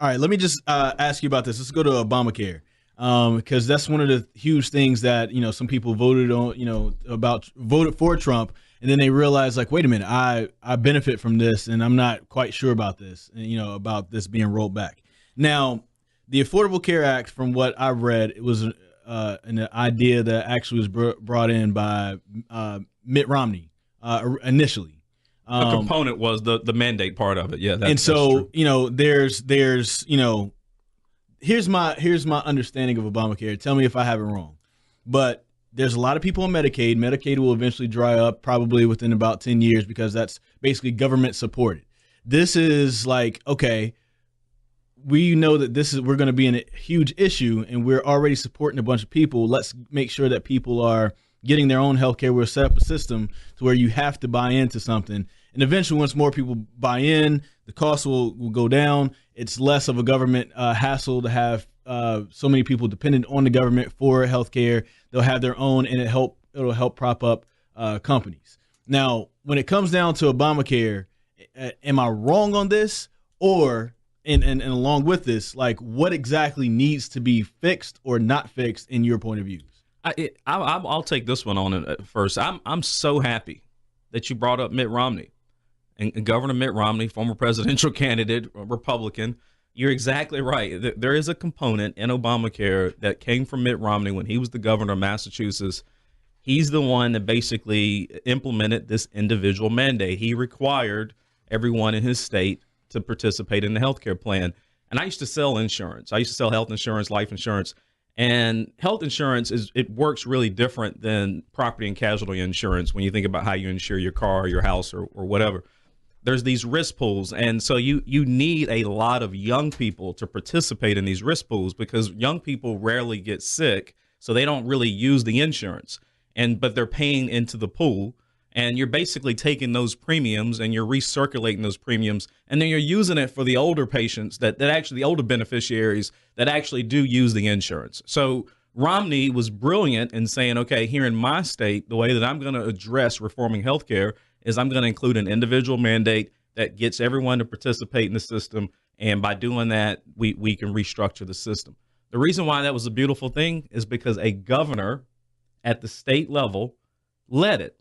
All right, let me just ask you about this. Let's go to Obamacare, because that's one of the huge things that some people voted on, voted for Trump, and then they realized like, wait a minute, I benefit from this, and I'm not quite sure about this, and about this being rolled back. Now, the Affordable Care Act, from what I've read, it was an idea that actually was brought in by Mitt Romney initially. A component was the mandate part of it. Yeah, and so that's there's here's my understanding of Obamacare. Tell me if I have it wrong, but there's a lot of people on Medicaid. Medicaid will eventually dry up probably within about 10 years because that's basically government supported. This is like, okay, we know that we're going to be in a huge issue, and we're already supporting a bunch of people. Let's make sure that people are getting their own health care. We'll set up a system to where you have to buy into something. And eventually, once more people buy in, the cost will go down. It's less of a government hassle to have so many people dependent on the government for health care. They'll have their own, and it'll help prop up companies. Now, when it comes down to Obamacare, am I wrong on this? Or, and along with this, like, what exactly needs to be fixed or not fixed in your point of view? I'll take this one on first. I'm so happy that you brought up Mitt Romney and Governor Mitt Romney, former presidential candidate, Republican. You're exactly right. There is a component in Obamacare that came from Mitt Romney when he was the governor of Massachusetts. He's the one that basically implemented this individual mandate. He required everyone in his state to participate in the healthcare plan. And I used to sell insurance. I used to sell health insurance, life insurance. And health insurance it works really different than property and casualty insurance when you think about how you insure your car, your house, or whatever. There's these risk pools. And so you need a lot of young people to participate in these risk pools because young people rarely get sick, so they don't really use the insurance. But they're paying into the pool. And you're basically taking those premiums and you're recirculating those premiums. And then you're using it for the older patients that actually, the older beneficiaries that actually do use the insurance. So Romney was brilliant in saying, okay, here in my state, the way that I'm going to address reforming healthcare is I'm going to include an individual mandate that gets everyone to participate in the system. And by doing that, we can restructure the system. The reason why that was a beautiful thing is because a governor at the state level led it.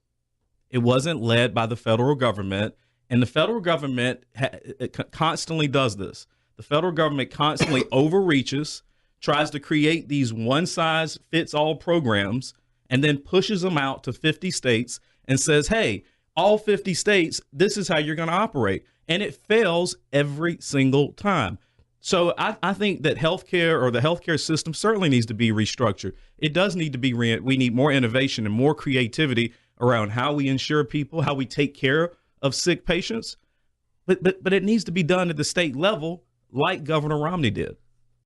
It wasn't led by the federal government, and the federal government constantly does this. The federal government constantly overreaches, tries to create these one-size-fits-all programs, and then pushes them out to 50 states and says, hey, all 50 states, this is how you're going to operate. And it fails every single time. So I think that healthcare, or the healthcare system, certainly needs to be restructured. It does need to be, we need more innovation and more creativity around how we insure people, how we take care of sick patients. But it needs to be done at the state level like Governor Romney did.